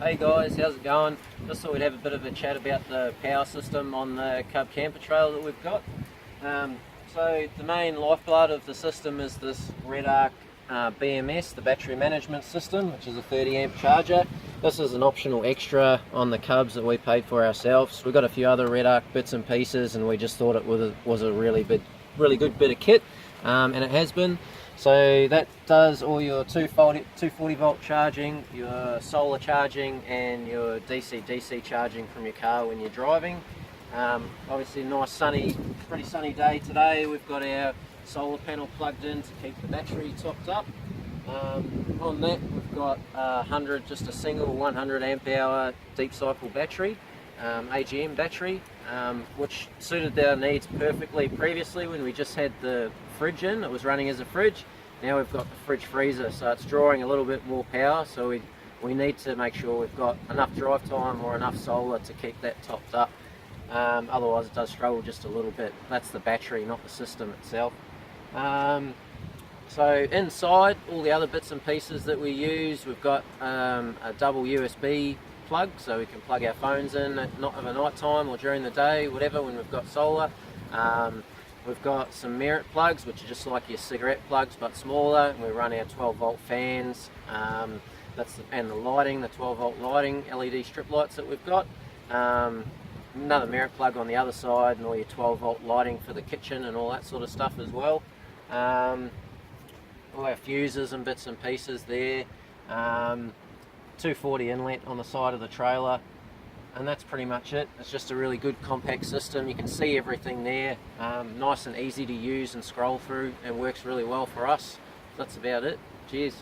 Hey guys, how's it going? Just thought we'd have a bit of a chat about the power system on the Cub Camper trailer that we've got. So the main lifeblood of the system is this REDARC BMS, the battery management system, which is a 30 amp charger. This is an optional extra on the Cubs that we paid for ourselves. We've got a few other REDARC bits and pieces, and we just thought it was a really good bit of kit, and it has been. So that does all your 240 volt charging, your solar charging, and your DC charging from your car when you're driving. Obviously a nice pretty sunny day today. We've got our solar panel plugged in to keep the battery topped up. On that we've got just a single 100 amp hour deep cycle battery, AGM battery, which suited our needs perfectly previously when we just had the fridge in. It was running as a fridge. Now we've got the fridge freezer, so it's drawing a little bit more power, so we need to make sure we've got enough drive time or enough solar to keep that topped up. Otherwise it does struggle just a little bit. That's the battery, not the system itself. So inside, all the other bits and pieces that we use, we've got a double USB plug, so we can plug our phones in not of a night time or during the day, whatever, when we've got solar. We've got some merit plugs, which are just like your cigarette plugs but smaller, and we run our 12 volt fans, and the lighting, the 12 volt lighting, LED strip lights that we've got. Another merit plug on the other side, and all your 12 volt lighting for the kitchen and all that sort of stuff as well. All our fuses and bits and pieces there. 240 inlet on the side of the trailer, and that's pretty much it. It's just a really good compact system. You can see everything there, nice and easy to use and scroll through, and works really well for us. That's about it. Cheers.